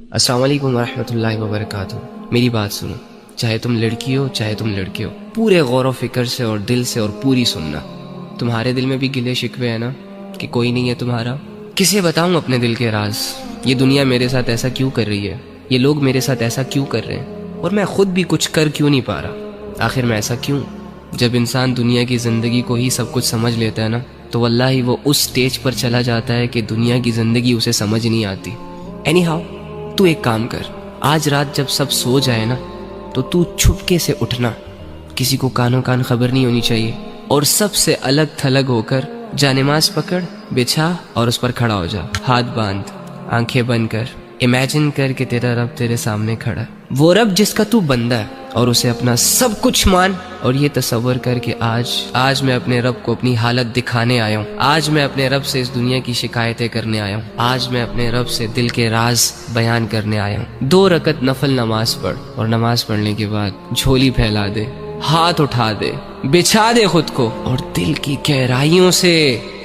السلام علیکم ورحمۃ اللہ وبرکاتہ۔ میری بات سنو، چاہے تم لڑکی ہو چاہے تم لڑکے ہو، پورے غور و فکر سے اور دل سے اور پوری سننا۔ تمہارے دل میں بھی گلے شکوے ہیں نا کہ کوئی نہیں ہے تمہارا؟ کسے بتاؤں اپنے دل کے راز؟ یہ دنیا میرے ساتھ ایسا کیوں کر رہی ہے؟ یہ لوگ میرے ساتھ ایسا کیوں کر رہے ہیں؟ اور میں خود بھی کچھ کر کیوں نہیں پا رہا؟ آخر میں ایسا کیوں؟ جب انسان دنیا کی زندگی کو ہی سب کچھ سمجھ لیتا ہے نا، تو واللہ ہی وہ اس سٹیج پر چلا جاتا ہے کہ دنیا کی زندگی اسے سمجھ نہیں آتی۔ اینی ہاؤ، تو ایک کام کر، آج رات جب سب سو جائے نا تو چھپکے سے اٹھنا، کسی کو کانوں کان خبر نہیں ہونی چاہیے، اور سب سے الگ تھلگ ہو کر جا نماز پکڑ، بچھا اور اس پر کھڑا ہو جا، ہاتھ باندھ، آنکھیں بند کر، امیجن کر کہ تیرا رب تیرے سامنے کھڑا ہے، وہ رب جس کا تو بندہ ہے، اور اسے اپنا سب کچھ مان، اور یہ تصور کر کہ آج میں اپنے رب کو اپنی حالت دکھانے آیا ہوں، آج میں اپنے رب سے اس دنیا کی شکایتیں کرنے آیا ہوں، آج میں اپنے رب سے دل کے راز بیان کرنے آیا ہوں۔ 2 رکعت نفل نماز پڑھ، اور نماز پڑھنے کے بعد جھولی پھیلا دے، ہاتھ اٹھا دے، بچھا دے خود کو، اور دل کی گہرائیوں سے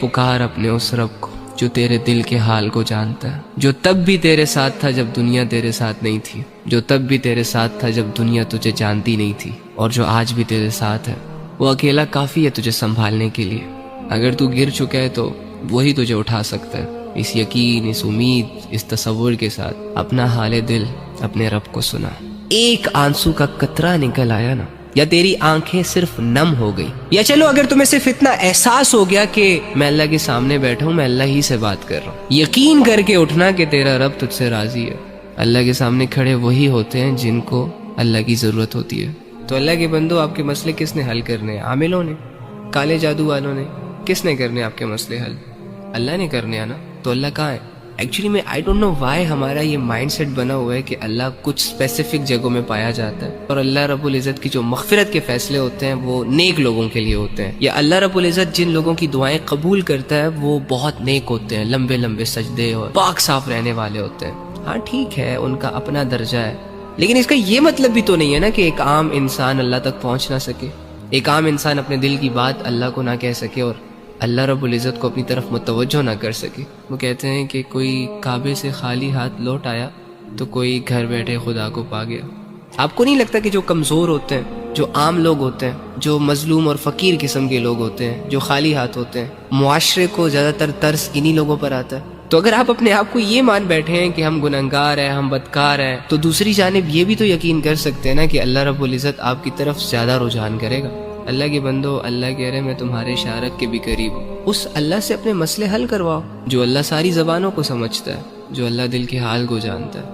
پکار اپنے اس رب کو جو تیرے دل کے حال کو جانتا ہے، جو تب بھی تیرے ساتھ تھا جب دنیا تیرے ساتھ نہیں تھی، جو تب بھی تیرے ساتھ تھا جب دنیا تجھے جانتی نہیں تھی، اور جو آج بھی تیرے ساتھ ہے۔ وہ اکیلا کافی ہے تجھے سنبھالنے کے لیے۔ اگر تو گر چکا ہے تو وہی تجھے اٹھا سکتا ہے۔ اس یقین، اس امید، اس تصور کے ساتھ اپنا حال دل اپنے رب کو سنا۔ ایک آنسو کا قطرہ نکل آیا نا، یا تیری آنکھیں صرف نم ہو گئی، یا چلو اگر تمہیں صرف اتنا احساس ہو گیا کہ میں اللہ کے سامنے بیٹھا ہوں، میں اللہ ہی سے بات کر رہا ہوں، یقین کر کے اٹھنا کہ تیرا رب تجھ سے راضی ہے۔ اللہ کے سامنے کھڑے وہی ہوتے ہیں جن کو اللہ کی ضرورت ہوتی ہے۔ تو اللہ کے بندو، آپ کے مسئلے کس نے حل کرنے ہیں؟ عاملوں نے؟ کالے جادو والوں نے؟ کس نے کرنے آپ کے مسئلے حل؟ اللہ نے کرنے ہیں نا۔ تو اللہ کہاں ہے؟ ایکچولی میں آئی ڈونٹ نو وائی ہمارا یہ مائنڈ سیٹ بنا ہوا ہے کہ اللہ کچھ اسپیسیفک جگہوں میں پایا جاتا ہے، اور اللہ رب العزت کی جو مغفرت کے فیصلے ہوتے ہیں وہ نیک لوگوں کے لیے ہوتے ہیں، یا اللہ رب العزت جن لوگوں کی دعائیں قبول کرتا ہے وہ بہت نیک ہوتے ہیں، لمبے لمبے سجدے اور پاک صاف رہنے والے ہوتے ہیں۔ ہاں ٹھیک ہے، ان کا اپنا درجہ ہے، لیکن اس کا یہ مطلب بھی تو نہیں ہے نا کہ ایک عام انسان اللہ تک پہنچ نہ سکے، ایک عام انسان اپنے دل کی بات اللہ کو نہ کہہ سکے اور اللہ رب العزت کو اپنی طرف متوجہ نہ کر سکے۔ وہ کہتے ہیں کہ کوئی کعبے سے خالی ہاتھ لوٹ آیا تو کوئی گھر بیٹھے خدا کو پا گیا۔ آپ کو نہیں لگتا کہ جو کمزور ہوتے ہیں، جو عام لوگ ہوتے ہیں، جو مظلوم اور فقیر قسم کے لوگ ہوتے ہیں، جو خالی ہاتھ ہوتے ہیں، معاشرے کو زیادہ تر ترس انہی لوگوں پر آتا ہے؟ تو اگر آپ اپنے آپ کو یہ مان بیٹھے ہیں کہ ہم گنہگار ہیں، ہم بدکار ہیں، تو دوسری جانب یہ بھی تو یقین کر سکتے ہیں نا کہ اللہ رب العزت آپ کی طرف زیادہ رجحان کرے گا۔ اللہ کے بندو، اللہ کہہ رہے میں تمہارے شارک کے بھی قریب ہوں۔ اس اللہ سے اپنے مسئلے حل کرواؤ جو اللہ ساری زبانوں کو سمجھتا ہے، جو اللہ دل کے حال کو جانتا ہے۔